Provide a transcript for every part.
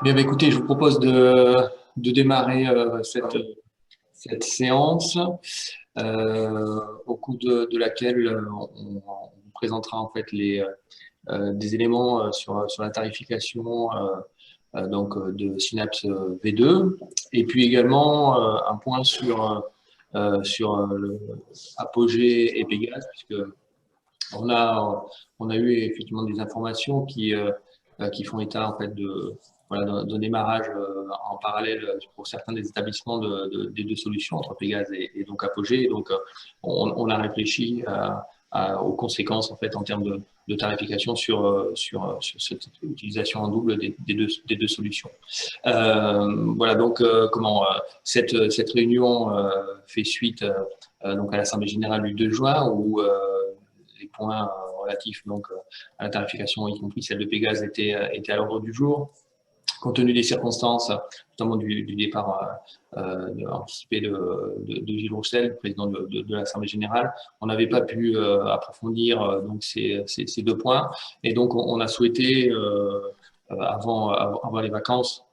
Bien, bah, écoutez, je vous propose de démarrer cette séance au cours de laquelle on vous présentera en fait des éléments sur la tarification de Synapse V2 et puis également un point sur le Apogée et Pégase puisque on a, on a eu effectivement des informations qui font état en fait d'un démarrage en parallèle pour certains des établissements des deux solutions entre Pégase et donc Apogée. Et donc, on a réfléchi aux conséquences en fait en termes de tarification sur cette utilisation en double des deux solutions. Voilà donc cette réunion fait suite donc à l'Assemblée générale du 2 juin où les points relatifs à la tarification, y compris celle de Pégase, étaient à l'ordre du jour. Compte tenu des circonstances, notamment du départ anticipé de Gilles Roussel, président de l'Assemblée générale, on n'avait pas pu approfondir donc ces deux points. Et donc, on a souhaité, avant les vacances,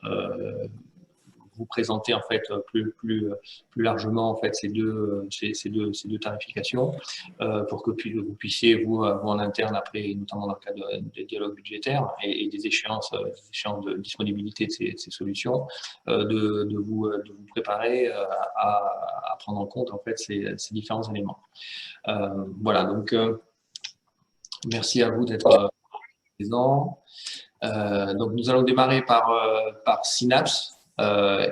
vous présenter en fait plus largement en fait ces deux tarifications pour que vous puissiez vous en interne après, notamment dans le cadre des dialogues budgétaires et des échéances de disponibilité de ces solutions, de vous préparer à prendre en compte en fait ces différents éléments. Voilà, donc merci à vous d'être présents. Donc nous allons démarrer par Synapse.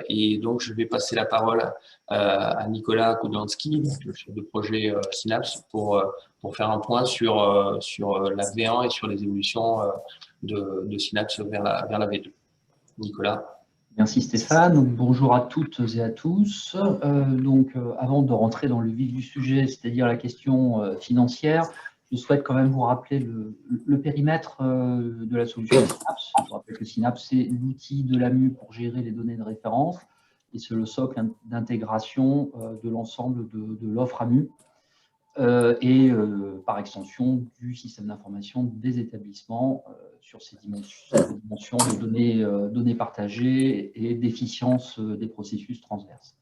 Et donc, je vais passer la parole à Nicolas Kudlansky, le chef de projet Synapse, pour faire un point sur la V1 et sur les évolutions de Synapse vers la V2. Nicolas. Merci Stéphane. Donc, bonjour à toutes et à tous. Avant de rentrer dans le vif du sujet, c'est-à-dire la question financière, je souhaite quand même vous rappeler le périmètre de la solution Synapse. Je vous rappelle que Synapse, c'est l'outil de l'AMU pour gérer les données de référence et c'est le socle d'intégration de l'ensemble de l'offre AMU par extension du système d'information des établissements sur ces dimensions de données partagées et d'efficience des processus transverses.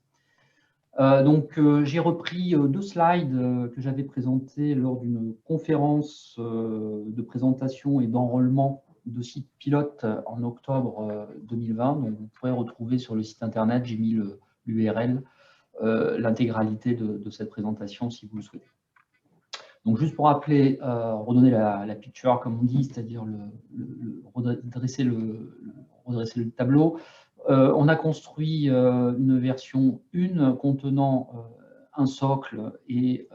J'ai repris deux slides que j'avais présentés lors d'une conférence de présentation et d'enrôlement de sites pilotes en octobre 2020. Donc, vous pourrez retrouver sur le site internet, j'ai mis l'URL, l'intégralité de cette présentation si vous le souhaitez. Donc, juste pour rappeler, redonner la picture, comme on dit, c'est-à-dire redresser le tableau. On a construit une version 1 contenant un socle et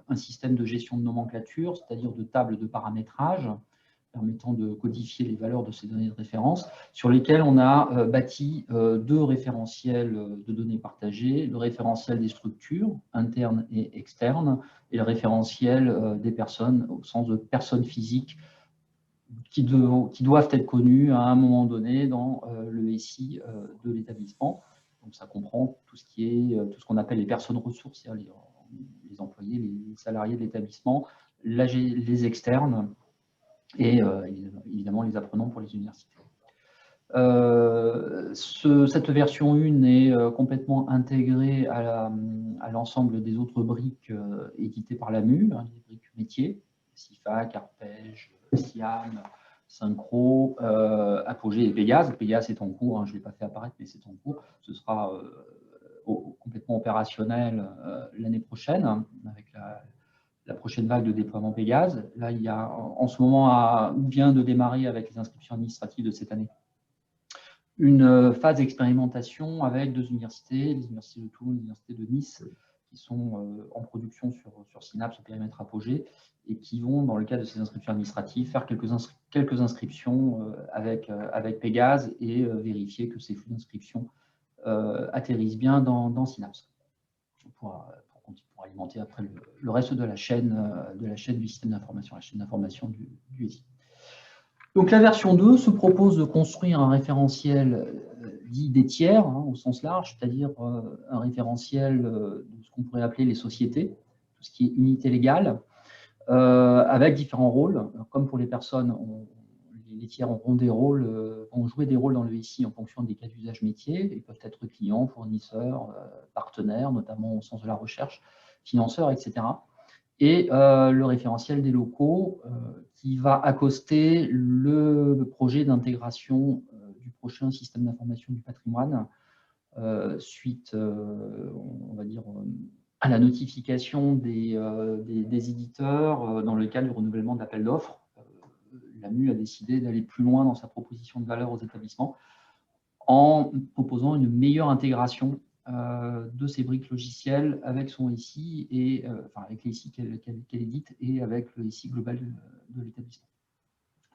un système de gestion de nomenclature, c'est-à-dire de table de paramétrage, permettant de codifier les valeurs de ces données de référence, sur lesquelles on a bâti deux référentiels de données partagées, le référentiel des structures internes et externes, et le référentiel des personnes, au sens de personnes physiques, qui doivent être connues à un moment donné dans le SI de l'établissement. Donc ça comprend tout ce qu'on appelle les personnes ressources, c'est-à-dire les employés, les salariés de l'établissement, les externes, et évidemment les apprenants pour les universités. Cette version 1 est complètement intégrée à l'ensemble des autres briques éditées par l'AMU, les briques métiers, CIFAC, Arpège, SIAM, Synchro, Apogée et Pégase. Pégase est en cours, je ne l'ai pas fait apparaître, mais c'est en cours. Ce sera complètement opérationnel l'année prochaine, avec la prochaine vague de déploiement Pégase. Là, il y a en ce moment, vient de démarrer avec les inscriptions administratives de cette année, une phase d'expérimentation avec deux universités, les universités de Toulon et l'université de Nice, qui sont en production sur Synapse au périmètre Apogée et qui vont, dans le cadre de ces inscriptions administratives, faire quelques inscriptions avec Pégase et vérifier que ces flux d'inscription atterrissent bien dans Synapse pour alimenter après le reste de la chaîne du système d'information, la chaîne d'information du SI. Donc la version 2 se propose de construire un référentiel dit des tiers, au sens large, c'est-à-dire un référentiel de ce qu'on pourrait appeler les sociétés, tout ce qui est unité légale, avec différents rôles. Alors, comme pour les personnes, les tiers vont jouer des rôles dans le SI en fonction des cas d'usage métier. Ils peuvent être clients, fournisseurs, partenaires, notamment au sens de la recherche, financeurs, etc. Et le référentiel des locaux qui va accoster le projet d'intégration du prochain système d'information du patrimoine suite, on va dire, à la notification des éditeurs dans le cadre du renouvellement de l'appel d'offres. L'AMU a décidé d'aller plus loin dans sa proposition de valeur aux établissements en proposant une meilleure intégration de ces briques logicielles avec son SI, et, enfin avec les SI qu'elle édite et avec le SI global de l'établissement.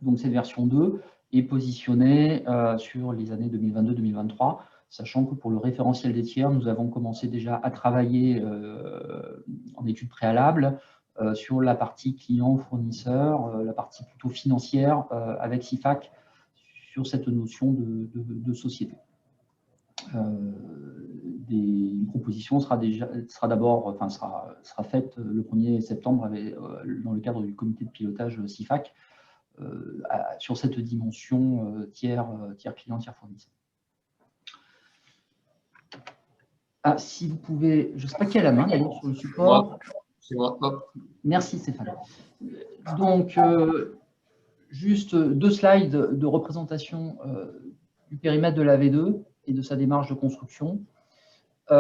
Donc cette version 2 est positionnée sur les années 2022-2023, sachant que pour le référentiel des tiers, nous avons commencé déjà à travailler en étude préalable sur la partie client-fournisseur, la partie plutôt financière avec SIFAC sur cette notion de société. Une proposition sera faite le 1er septembre dans le cadre du comité de pilotage SIFAC sur cette dimension tiers client, tiers fournisseur. Ah, si vous pouvez, je ne sais pas qui a la main d'ailleurs sur le support. C'est moi. Merci Stéphane. Donc, juste 2 slides de représentation du périmètre de la V2 et de sa démarche de construction. On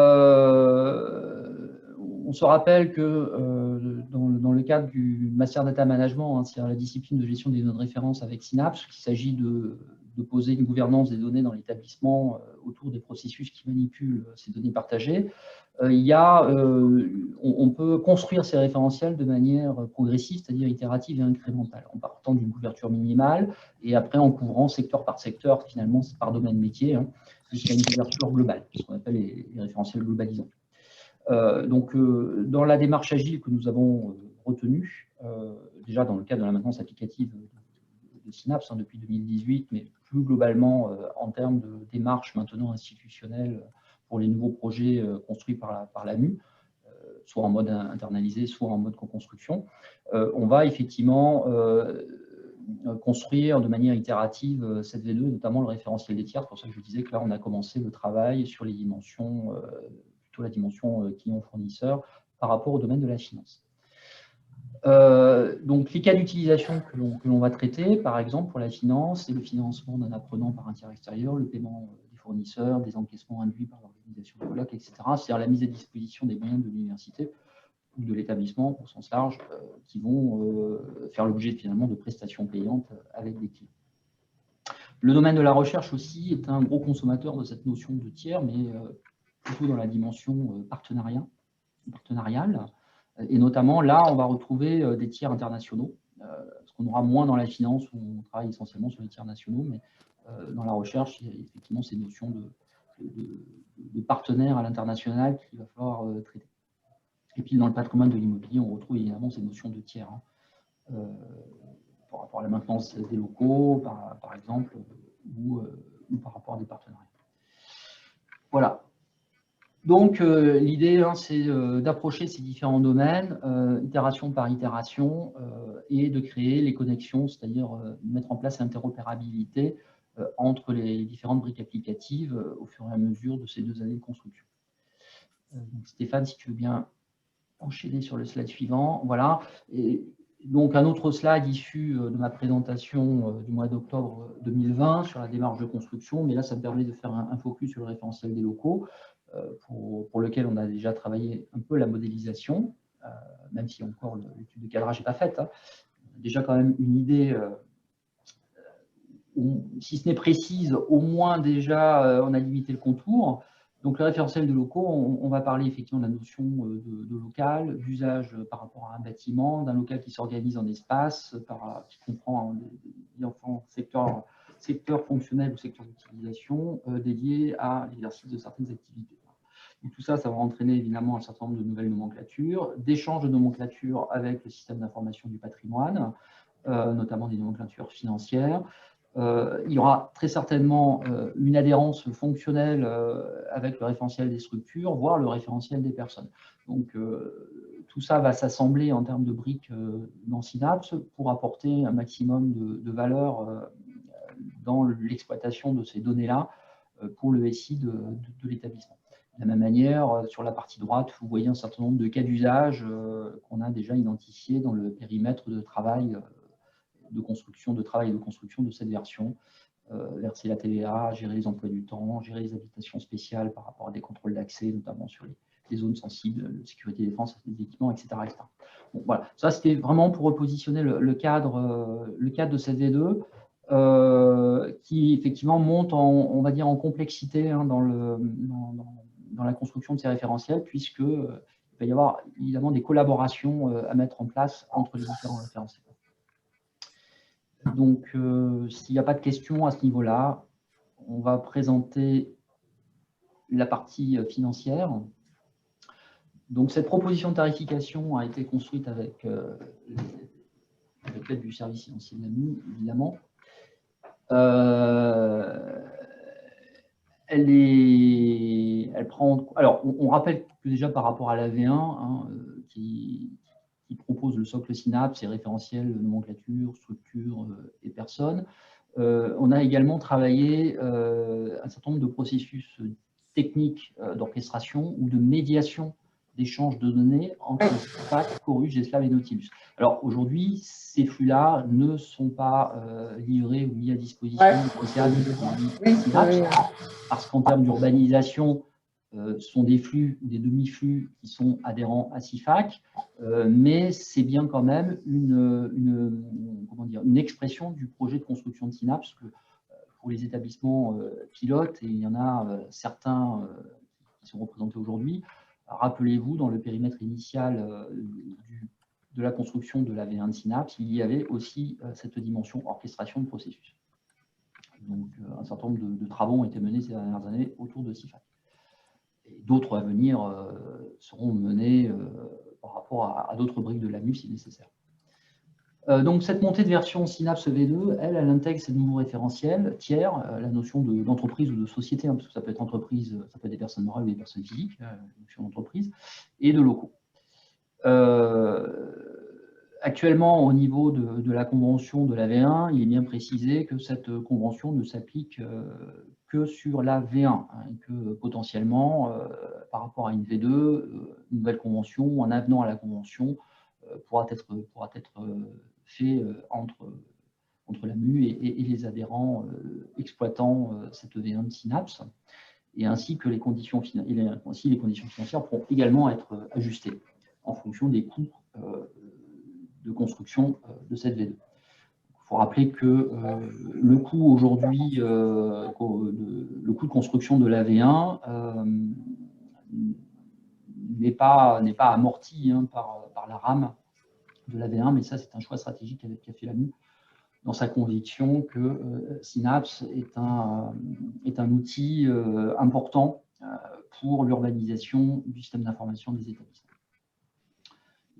se rappelle que dans le cadre du Master Data Management, c'est-à-dire la discipline de gestion des données de référence avec Synapse, qu'il s'agit de poser une gouvernance des données dans l'établissement autour des processus qui manipulent ces données partagées. On peut construire ces référentiels de manière progressive, c'est-à-dire itérative et incrémentale, en partant d'une couverture minimale et après en couvrant secteur par secteur, finalement par domaine métier, jusqu'à une couverture globale, ce qu'on appelle les référentiels globalisants. Dans la démarche agile que nous avons retenue, déjà dans le cadre de la maintenance applicative de Synapse depuis 2018, mais plus globalement en termes de démarche maintenant institutionnelle pour les nouveaux projets construits par l'AMU, soit en mode internalisé, soit en mode co-construction, on va effectivement construire de manière itérative cette V2, notamment le référentiel des tiers. C'est pour ça que je disais que là, on a commencé le travail sur les dimensions, plutôt la dimension client-fournisseur par rapport au domaine de la finance. Donc, les cas d'utilisation que l'on va traiter, par exemple, pour la finance, c'est le financement d'un apprenant par un tiers extérieur, le paiement des fournisseurs, des encaissements induits par l'organisation de colloques, etc. C'est-à-dire la mise à disposition des moyens de l'université ou de l'établissement, au sens large, qui vont faire l'objet finalement de prestations payantes avec des clients. Le domaine de la recherche aussi est un gros consommateur de cette notion de tiers, mais plutôt dans la dimension partenariale. Et notamment, là, on va retrouver des tiers internationaux, ce qu'on aura moins dans la finance, où on travaille essentiellement sur les tiers nationaux, mais dans la recherche, il y a effectivement ces notions de partenaires à l'international qu'il va falloir traiter. Et puis, dans le patrimoine de l'immobilier, on retrouve évidemment ces notions de tiers, par rapport à la maintenance des locaux, par exemple, ou par rapport à des partenariats. Voilà. Donc, l'idée, c'est d'approcher ces différents domaines, itération par itération, et de créer les connexions, c'est-à-dire mettre en place l'interopérabilité entre les différentes briques applicatives au fur et à mesure de ces 2 années de construction. Donc, Stéphane, si tu veux bien enchaîner sur le slide suivant. Voilà. Et donc, un autre slide issu de ma présentation du mois d'octobre 2020 sur la démarche de construction, mais là, ça me permet de faire un focus sur le référentiel des locaux, pour lequel on a déjà travaillé un peu la modélisation, même si encore l'étude de cadrage n'est pas faite. On a déjà quand même une idée, si ce n'est précise, au moins déjà on a limité le contour. Donc le référentiel de locaux, on va parler effectivement de la notion de local, d'usage par rapport à un bâtiment, d'un local qui s'organise en espace, qui comprend différents secteurs fonctionnels ou secteurs d'utilisation dédiés à l'exercice de certaines activités. Et tout ça, ça va entraîner évidemment un certain nombre de nouvelles nomenclatures, d'échanges de nomenclatures avec le système d'information du patrimoine, notamment des nomenclatures financières. Il y aura très certainement une adhérence fonctionnelle avec le référentiel des structures, voire le référentiel des personnes. Donc, tout ça va s'assembler en termes de briques dans Synapse pour apporter un maximum de valeur dans l'exploitation de ces données-là pour le SI de l'établissement. De la même manière, sur la partie droite, vous voyez un certain nombre de cas d'usage qu'on a déjà identifiés dans le périmètre de travail, de construction de cette version. Verser la TVA, gérer les emplois du temps, gérer les habitations spéciales par rapport à des contrôles d'accès, notamment sur les zones sensibles, sécurité défense, les équipements, etc. etc. Bon, voilà. Ça, c'était vraiment pour repositionner le cadre de cette V2 qui, effectivement, monte, on va dire, en complexité hein, dans la construction de ces référentiels, puisqu'il va y avoir évidemment des collaborations à mettre en place entre les différents référentiels. Donc, s'il n'y a pas de questions à ce niveau-là, on va présenter la partie financière. Donc, cette proposition de tarification a été construite avec l'aide du service financier de l'AMU, évidemment. Elle prend. Alors, on rappelle que déjà par rapport à la V1, hein, qui propose le socle Synapse et référentiel, nomenclature, structure et personnes. On a également travaillé un certain nombre de processus techniques d'orchestration ou de médiation d'échange de données entre SIFAC, Chorus, GESLAB et Nautilus. Alors aujourd'hui, ces flux-là ne sont pas livrés ou mis à disposition des services Synapse, parce qu'en termes d'urbanisation, ce sont des flux, des demi-flux qui sont adhérents à SIFAC, mais c'est bien quand même une expression du projet de construction de Synapse que pour les établissements pilotes, et il y en a certains qui sont représentés aujourd'hui, rappelez-vous, dans le périmètre initial de la construction de la V1 de Synapse, il y avait aussi cette dimension orchestration de processus. Donc, un certain nombre de travaux ont été menés ces dernières années autour de SIFAC. Et d'autres à venir seront menés par rapport à d'autres briques de l'AMU si nécessaire. Donc, cette montée de version Synapse V2, elle intègre ces nouveaux référentiels tiers, la notion d'entreprise ou de société, hein, parce que ça peut être entreprise, ça peut être des personnes morales ou des personnes physiques, la notion d'entreprise, et de locaux. Actuellement, au niveau de la convention de la V1, il est bien précisé que cette convention ne s'applique que sur la V1, hein, et que potentiellement, par rapport à une V2, une nouvelle convention ou un avenant à la convention pourra être fait entre l'AMU et les adhérents exploitant cette V1 de Synapse, et ainsi que les conditions financières pourront également être ajustées en fonction des coûts de construction de cette V2. Il faut rappeler que le coût aujourd'hui, le coût de construction de la V1 n'est pas amorti hein, par la rame de la V1, mais ça c'est un choix stratégique qu'a fait l'AMU dans sa conviction que Synapse est un outil important pour l'urbanisation du système d'information des établissements.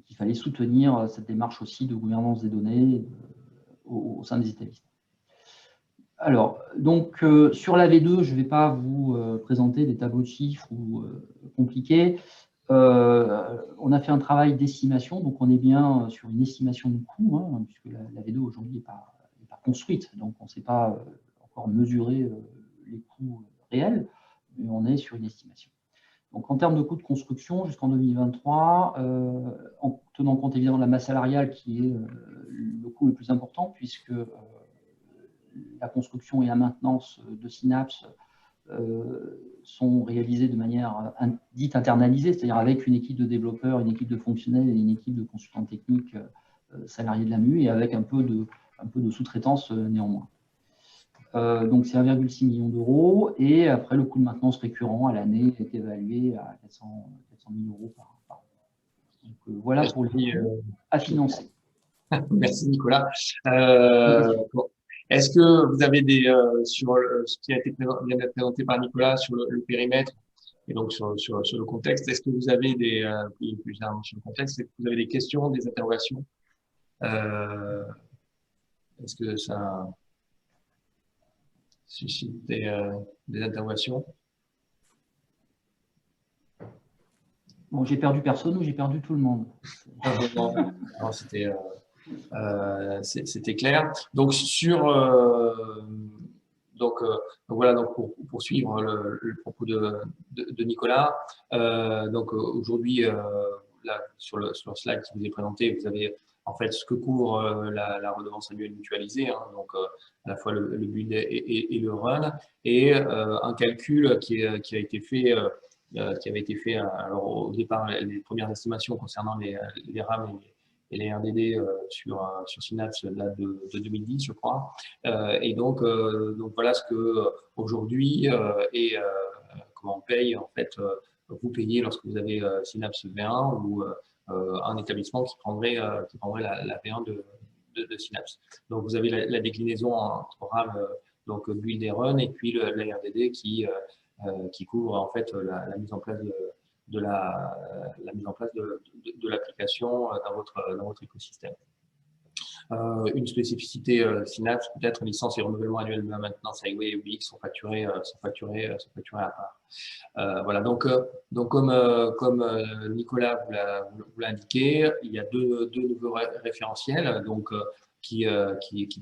Il fallait soutenir cette démarche aussi de gouvernance des données au sein des établissements. Alors, donc, sur la V2, je ne vais pas vous présenter des tableaux de chiffres ou compliqués. On a fait un travail d'estimation, donc on est bien sur une estimation de coût, hein, puisque la V2 aujourd'hui n'est pas construite, donc on ne sait pas encore mesurer les coûts réels, mais on est sur une estimation. Donc, en termes de coûts de construction, jusqu'en 2023, en tenant compte évidemment de la masse salariale qui est le coût le plus important, puisque la construction et la maintenance de Synapse sont réalisées de manière dite internalisée, c'est-à-dire avec une équipe de développeurs, une équipe de fonctionnels et une équipe de consultants techniques salariés de l'AMU, et avec un peu de sous-traitance néanmoins. Donc, c'est 1,6 million d'euros. Et après, le coût de maintenance récurrent à l'année est évalué à 400 000 euros par an. Donc, voilà pour les coûts à financer. Merci, Nicolas. Est-ce que vous avez sur ce qui a été vient d'être présenté par Nicolas sur le périmètre et donc sur le contexte, est-ce que vous avez plus généralement sur le contexte, est-ce que vous avez des questions, des interrogations? Est-ce que ça suscite des interrogations? Bon, j'ai perdu personne ou j'ai perdu tout le monde? Non, c'était clair. Donc voilà, donc pour poursuivre le propos de Nicolas, donc aujourd'hui, là, sur le slide qui vous est présenté, vous avez en fait ce que couvre la redevance annuelle mutualisée, hein, donc à la fois le build et le run, et un calcul qui a été fait, qui avait été fait alors, au départ, les premières estimations concernant les RAM et les RDD sur Synapse datent de 2010, je crois. Et donc voilà ce que aujourd'hui comment on paye en fait. Vous payez lorsque vous avez Synapse V1 ou un établissement qui prendrait la V1 de Synapse. Donc vous avez la déclinaison entre RAM, donc build et run, et puis la RDD qui couvre en fait la mise en place de l'application dans votre écosystème. Une spécificité Synapse, peut-être licence et renouvellement annuel de la maintenance Highway et UX sont facturés à part. Voilà, donc comme Nicolas vous l'a indiqué, il y a deux nouveaux référentiels donc, qui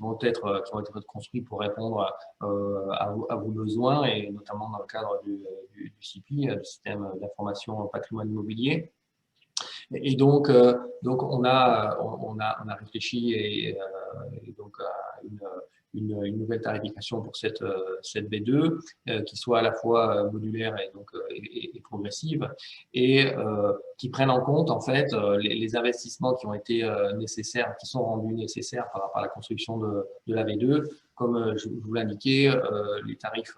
vont être construits pour répondre à vos besoins, et notamment dans le cadre du CIPI, du système d'information patrimoine immobilier. Et donc on a réfléchi donc à une nouvelle tarification pour cette B2 qui soit à la fois modulaire et progressive, et qui prenne en compte en fait les investissements qui ont été nécessaires, qui sont rendus nécessaires par la construction de la V2. Comme je vous l'ai indiqué, les tarifs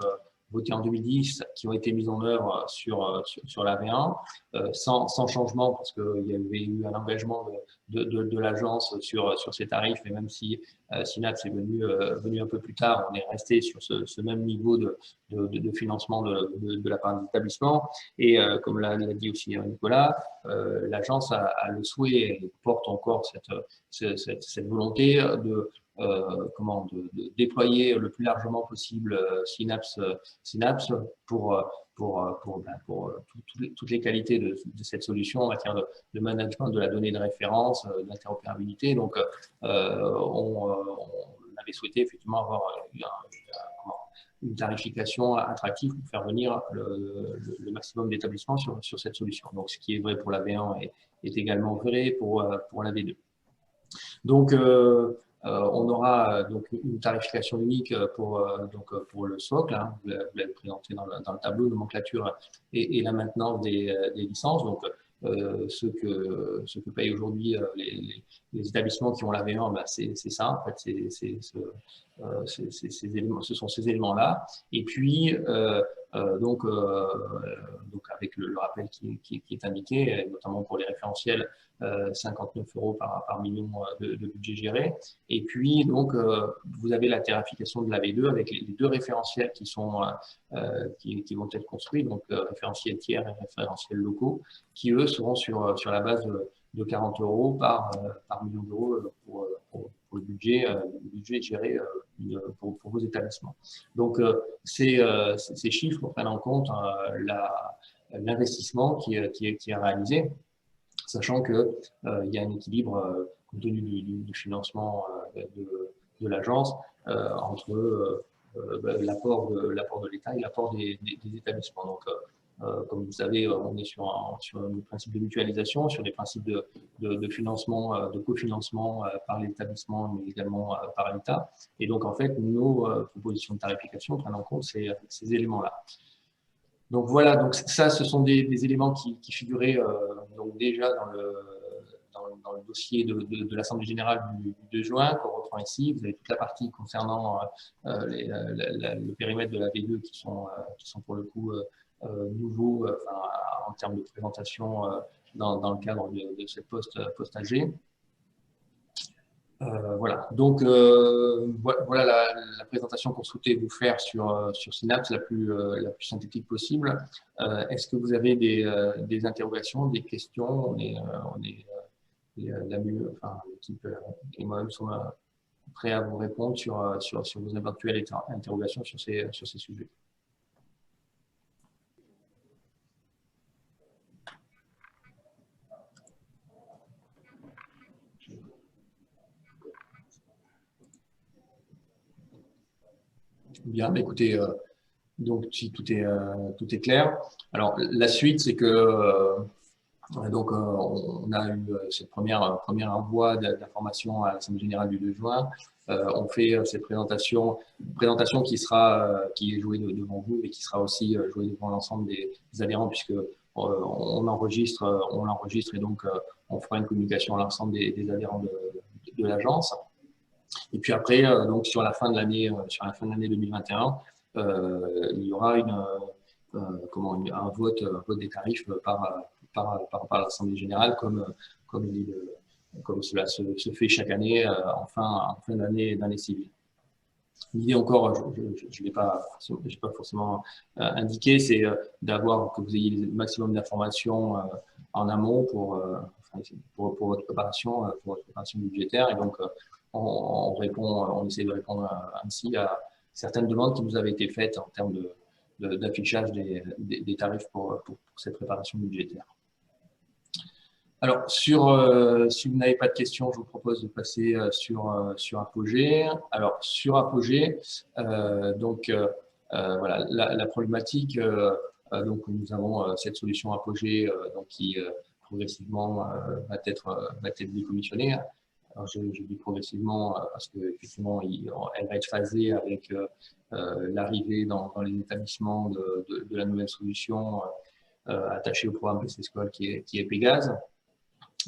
votés en 2010 qui ont été mis en œuvre sur la V1 sans changement, parce qu'il y avait eu un engagement de l'agence sur ces tarifs, et même si Synapse est venu un peu plus tard, on est resté sur ce même niveau de financement de la part des établissements. Et comme l'a dit aussi Nicolas, l'agence a le souhait et porte encore cette volonté de déployer le plus largement possible Synapse pour toutes les qualités de cette solution en matière de management de la donnée de référence, d'interopérabilité. Donc, on avait souhaité effectivement avoir une tarification attractive pour faire venir le maximum d'établissements sur cette solution. Donc, ce qui est vrai pour la V1 est également vrai pour la V2. Donc, on aura donc une tarification unique pour le socle, hein, vous l'avez présenté dans le tableau, nomenclature et la maintenance des licences. Donc, ce que payent aujourd'hui les établissements qui ont la V1, bah, c'est ça, en fait, ce sont ces éléments-là. Et puis, donc avec le rappel qui est indiqué, notamment pour les référentiels, 59 € par million de budget géré. Et puis, donc, vous avez la tarification de la V2 avec les deux référentiels qui vont être construits, donc référentiels tiers et référentiels locaux, qui, eux, seront sur la base de 40 € par million d'euros pour le budget géré pour vos établissements. Donc, ces chiffres prennent en compte l'investissement qui est réalisé, sachant qu'il y a un équilibre compte tenu du financement de l'agence entre l'apport de l'État et l'apport des établissements. Donc, comme vous savez, on est sur le principe de mutualisation, sur des principes de financement, de cofinancement par l'établissement, mais également par l'État. Et donc, en fait, nos propositions de tarification prennent en compte ces éléments-là. Donc voilà, donc ça, ce sont des éléments qui figuraient donc déjà dans le dossier de l'Assemblée générale du 2 juin, qu'on reprend ici. Vous avez toute la partie concernant le périmètre de la V2 qui sont pour le coup nouveaux en termes de présentation dans le cadre de cette post-AG. Voilà, donc voilà la présentation qu'on souhaitait vous faire sur Synapse la plus synthétique possible. Est-ce que vous avez des interrogations, des questions? L'équipe et moi-même sommes prêts à vous répondre sur vos éventuelles interrogations sur ces sujets. Bien, écoutez, donc si tout est clair. Alors la suite, c'est que donc on a eu cette première envoi d'informations à l'Assemblée générale du 2 juin. On fait cette présentation qui est jouée devant vous et qui sera aussi jouée devant l'ensemble des adhérents, puisque on l'enregistre et donc on fera une communication à l'ensemble des adhérents de l'agence. Et puis après, donc sur la fin de l'année 2021, il y aura un vote des tarifs par l'Assemblée générale, comme cela se fait chaque année en fin d'année civile. L'idée encore, je ne l'ai pas forcément indiqué, c'est que vous ayez le maximum d'informations en amont pour votre préparation budgétaire. Et donc, on essaie de répondre ainsi à certaines demandes qui nous avaient été faites en termes d'affichage des tarifs pour cette préparation budgétaire. Alors, si vous n'avez pas de questions, je vous propose de passer sur Apogée. Alors, sur Apogée, voilà, la problématique, donc nous avons cette solution Apogée qui progressivement va être décommissionnée. Alors, je dis progressivement parce qu'effectivement, elle va être phasée avec l'arrivée dans les établissements de la nouvelle solution attachée au programme PC School qui est Pégase.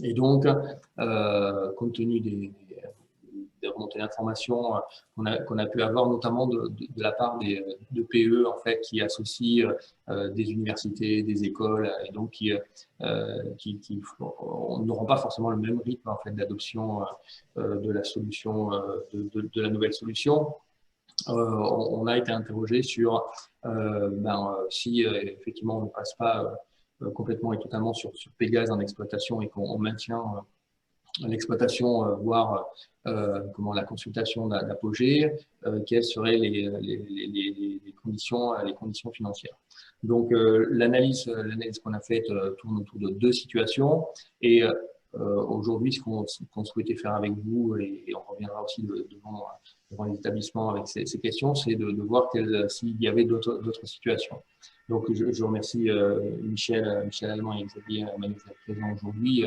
Et donc, compte tenu des remontées d'informations qu'on a pu avoir, notamment de la part de PE, en fait, qui associent des universités, des écoles, et donc qui n'auront pas forcément le même rythme en fait, d'adoption de la solution, de la nouvelle solution. On a été interrogé sur si effectivement on ne passe pas complètement et totalement sur Pégase en exploitation et qu'on maintient l'exploitation, voire la consultation d'Apogée, quelles seraient les conditions financières. Donc l'analyse qu'on a faite tourne autour de deux situations et aujourd'hui, ce qu'on souhaitait faire avec vous, et on reviendra aussi devant les établissements avec ces questions, c'est de voir s'il y avait d'autres situations. Donc, je remercie Michel Allemand et Xavier Emmanuel présents aujourd'hui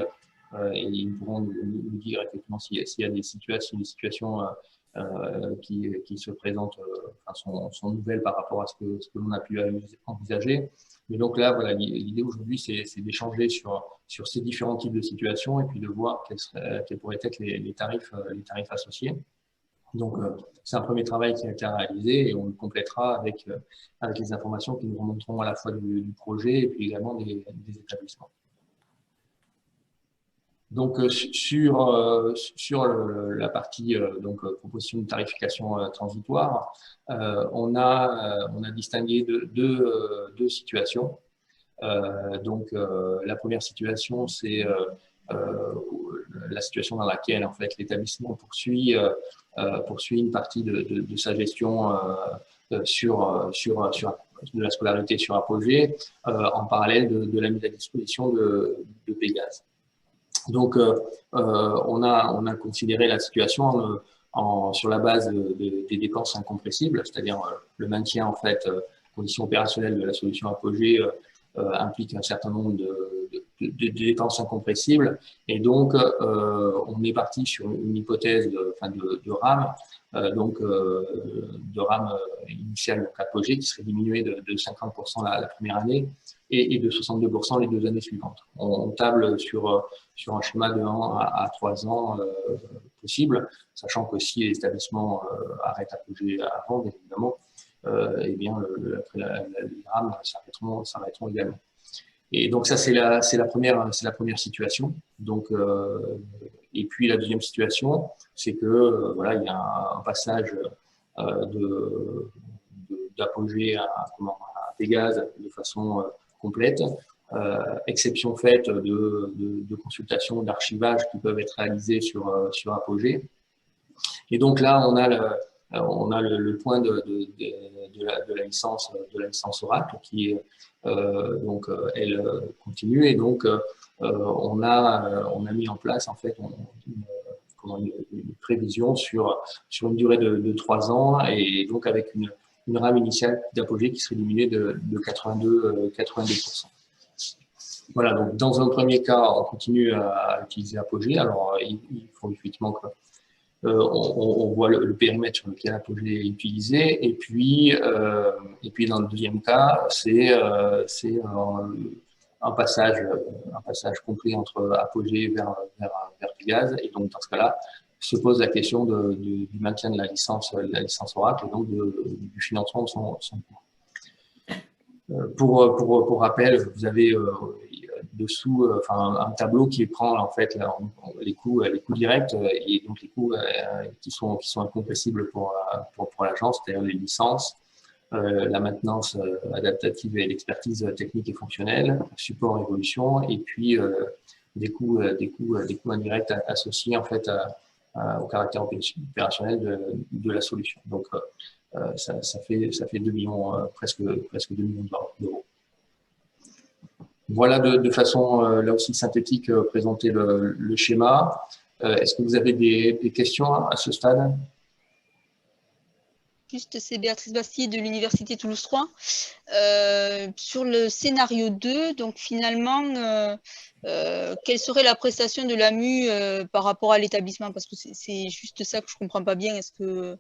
et ils pourront nous dire effectivement s'il y a des situations qui se présentent, sont nouvelles par rapport à ce que l'on a pu envisager. Mais donc là, voilà, l'idée aujourd'hui, c'est d'échanger sur ces différents types de situations et puis de voir quels pourraient être les tarifs associés. Donc, c'est un premier travail qui a été réalisé et on le complétera avec les informations qui nous remonteront à la fois du projet et puis également des établissements. Donc, sur la partie proposition de tarification transitoire, on a distingué deux situations. La première situation, c'est la situation dans laquelle en fait l'établissement poursuit une partie de sa gestion de la scolarité sur Apogée en parallèle de la mise à disposition de Pégase. Donc, on a considéré la situation sur la base des dépenses incompressibles, c'est-à-dire le maintien en fait conditions opérationnelles de la solution Apogée implique un certain nombre de dépenses incompressibles. Et donc, on est parti sur une hypothèse de RAM, de RAM initiale donc Apogée, qui serait diminuée de 50% la première année et de 62% les 2 années suivantes. On table sur un schéma de 1 à 3 ans possible, sachant que si les établissements arrêtent Apogée avant, bien évidemment, eh bien, les rames s'arrêteront également. Et donc ça, c'est la première situation. Donc, et puis la deuxième situation, c'est que voilà, il y a un passage d'Apogée à Pégase de façon complète, exception faite de consultations, d'archivage qui peuvent être réalisées sur Apogée. Et donc là, on a le point de la licence Oracle qui elle continue et donc on a mis en place en fait une prévision sur une durée de 3 ans et donc avec une une RAM initiale d'Apogée qui serait diminuée de 82%. Voilà, donc dans un premier cas, on continue à utiliser Apogée. Alors, il faut effectivement que on voit le périmètre sur lequel Apogée est utilisé. Et puis dans le deuxième cas, c'est un passage complet entre Apogée vers Pégase. Et donc, dans ce cas-là, se pose la question du maintien de la licence Oracle et donc du financement de son cours. Pour rappel, vous avez dessous un tableau qui prend en fait les coûts directs et donc les coûts qui sont incompressibles pour l'agence, c'est-à-dire les licences, la maintenance adaptative et l'expertise technique et fonctionnelle, support, évolution, et puis des coûts indirects associés en fait au caractère opérationnel de la solution. Donc ça fait 2 millions, presque 2 millions d'euros. Voilà de façon là aussi synthétique présenter le schéma. Est-ce que vous avez des questions à ce stade? Juste, c'est Béatrice Bastier de l'Université Toulouse 3. Sur le scénario 2, donc finalement, quelle serait la prestation de l'AMU par rapport à l'établissement? Parce que c'est juste ça que je ne comprends pas bien. Est-ce que,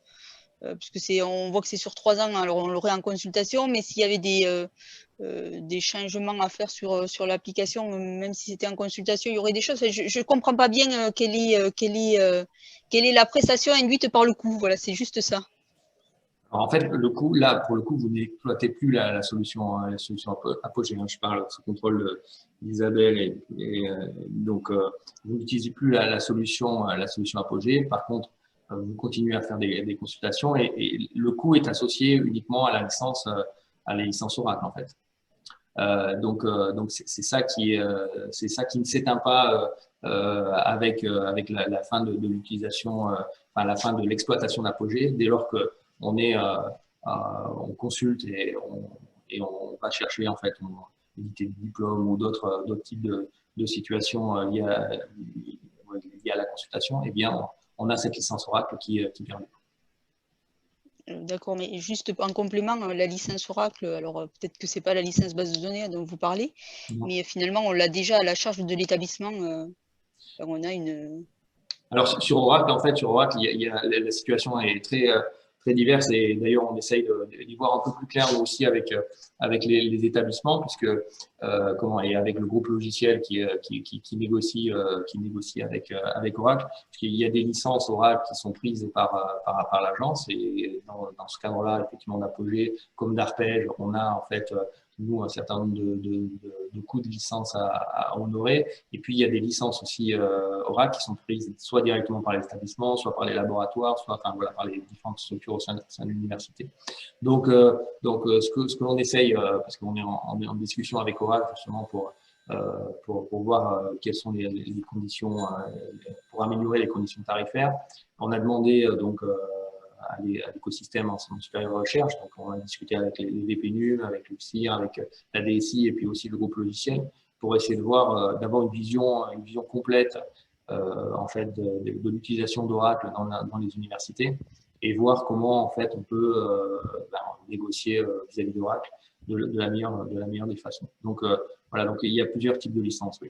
puisque on voit que c'est sur 3 ans, alors on l'aurait en consultation, mais s'il y avait des changements à faire sur l'application, même si c'était en consultation, il y aurait des choses. Je ne comprends pas bien quelle est la prestation induite par le coût. Voilà, c'est juste ça. Alors en fait, le coût, là, pour le coup, vous n'exploitez plus la solution Apogée. Je parle sous contrôle d'Isabelle donc vous n'utilisez plus la solution Apogée. Par contre, vous continuez à faire des consultations et le coût est associé uniquement à la licence Oracle en fait. Donc c'est ça qui ne s'éteint pas avec la fin de l'utilisation, la fin de l'exploitation d'Apogée dès lors que on consulte et on va chercher en fait éditer des diplômes ou d'autres types de situations liées à la consultation. Eh bien, on a cette licence Oracle qui permet. D'accord, mais juste en complément, la licence Oracle, alors peut-être que c'est pas la licence base de données dont vous parlez, mais finalement on l'a déjà à la charge de l'établissement. On a une. Alors sur Oracle, en fait, la situation est très diverse et d'ailleurs on essaye d'y voir un peu plus clair nous aussi avec les établissements puisque et avec le groupe logiciel qui négocie avec Oracle puisqu'il y a des licences Oracle qui sont prises par l'agence et dans ce cadre-là effectivement d'Apogée comme d'Arpège on a en fait nous un certain nombre de coûts de licence à honorer. Et puis, il y a des licences aussi Oracle qui sont prises soit directement par les établissements, soit par les laboratoires, soit par les différentes structures au sein de l'université. Donc, ce que l'on essaye, parce qu'on est en discussion avec Oracle justement pour voir quelles sont les conditions, pour améliorer les conditions tarifaires, on a demandé à l'écosystème enseignement supérieur de recherche. Donc, on a discuté avec les VPNU, avec le CIR, avec la DSI et puis aussi le groupe logiciel pour essayer de voir, d'avoir une vision complète en fait de l'utilisation d'Oracle dans les universités et voir comment en fait on peut négocier vis-à-vis d'Oracle de la meilleure des façons. Donc voilà, donc il y a plusieurs types de licences, oui.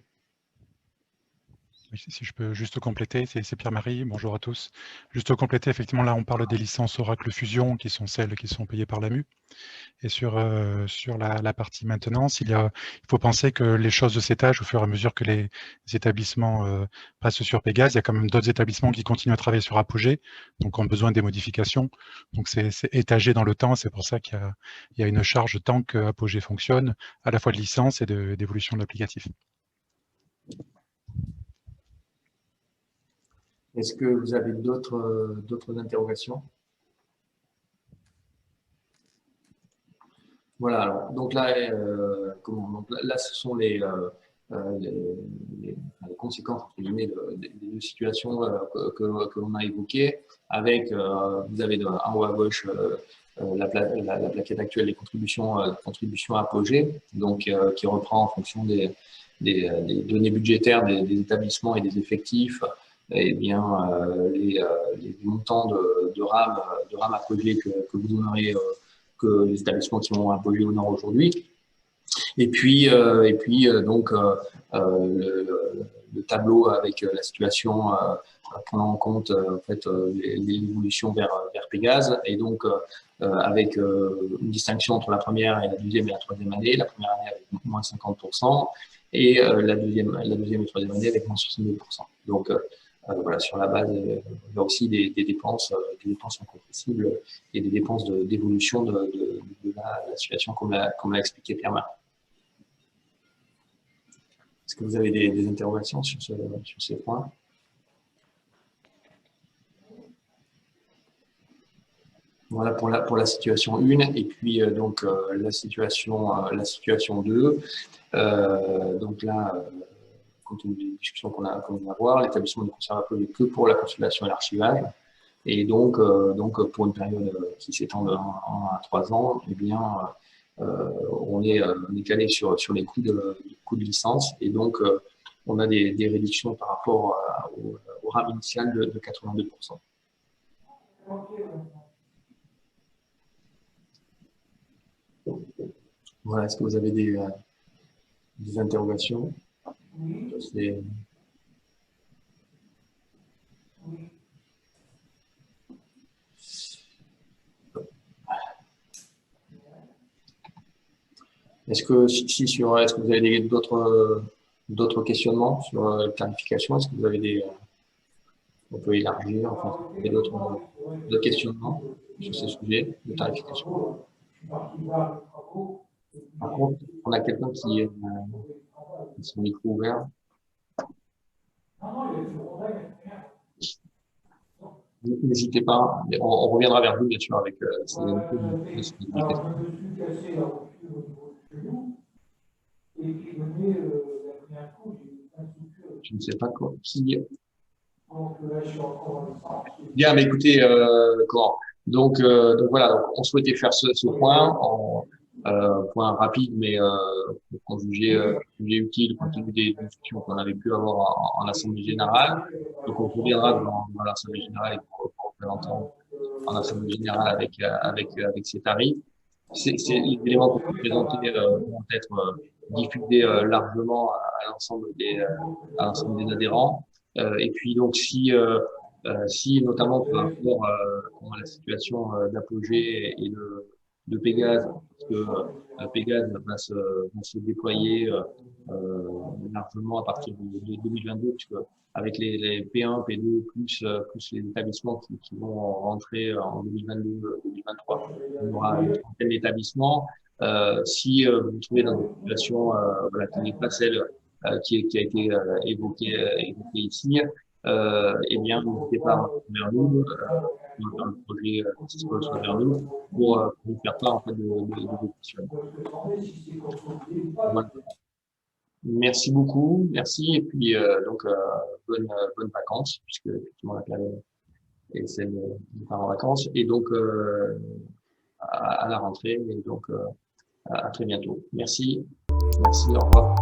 Si je peux juste compléter, c'est Pierre-Marie, bonjour à tous. Juste compléter, effectivement, là on parle des licences Oracle Fusion qui sont celles qui sont payées par l'AMU. Et sur la partie maintenance, il faut penser que les choses de cet âge, au fur et à mesure que les établissements passent sur Pégase, il y a quand même d'autres établissements qui continuent à travailler sur Apogée, donc ont besoin des modifications. Donc c'est étagé dans le temps, c'est pour ça qu'il y a une charge tant que Apogée fonctionne, à la fois de licence et d'évolution de l'applicatif. Est-ce que vous avez d'autres interrogations? Voilà, alors, donc là, ce sont les conséquences entre guillemets des deux situations que l'on a évoquées. Avec, vous avez en haut à gauche la plaquette actuelle des contributions Apogée, donc qui reprend en fonction des données budgétaires des établissements et des effectifs, et bien les montants de RAM Apogée que vous donnerez que les établissements qui ont un pôle au nord aujourd'hui. Et puis donc le tableau avec la situation prenant en compte en fait l'évolution vers Pégase, et donc avec une distinction entre la première et la deuxième et la troisième année. La première année avec moins 50% et la deuxième et troisième année avec moins 62%. Donc voilà, sur la base, il y a aussi des dépenses incompressibles et des dépenses d'évolution de la situation, comme l'a expliqué Pierre-Marie. Est-ce que vous avez des interrogations sur ces points? Voilà pour la situation 1, et puis donc la situation 2. Donc là, compte tenu des discussions qu'on vient d'avoir, l'établissement ne conserve que pour la consultation et l'archivage. Et donc pour une période qui s'étend de 1 à 3 ans, eh bien, on est calé sur les coûts de licence, et donc on a des réductions par rapport au RAM initial de 82%. Voilà, est-ce que vous avez des interrogations? Est-ce que vous avez d'autres questionnements sur la clarification? Est-ce que vous avez on peut élargir, enfin, d'autres questionnements sur ces sujets de clarification? Par contre, on a quelqu'un qui a son micro ouvert. N'hésitez pas, on reviendra vers vous, bien sûr, avec je ne sais pas quoi. Bien, mais écoutez, donc voilà, donc on souhaitait faire ce point, point rapide, mais qu'on jugeait utile compte tenu des discussions qu'on avait pu avoir en assemblée générale. Donc on reviendra dans l'assemblée générale et pour représenter en assemblée générale avec ces tarifs. Les éléments qu'on peut présenter vont être diffusés largement à l'ensemble des adhérents. Et puis donc si notamment par rapport à la situation d'Apogée et de Pégase, parce que Pégase va se déployer largement à partir de 2022, puisque avec les P1, P2 plus les établissements qui vont rentrer en 2022-2023, on aura une trentaine d'établissements. Si vous vous trouvez dans une situation qui n'est pas celle qui a été évoquée ici, eh bien, n'hésitez pas à revenir vers nous, dans le projet vers nous, pour vous faire part en fait, de vos questions. Voilà. Merci beaucoup, merci, et puis donc bonnes vacances, puisque effectivement la période est celle de part en vacances, et donc à la rentrée, et donc à très bientôt. Merci, au revoir.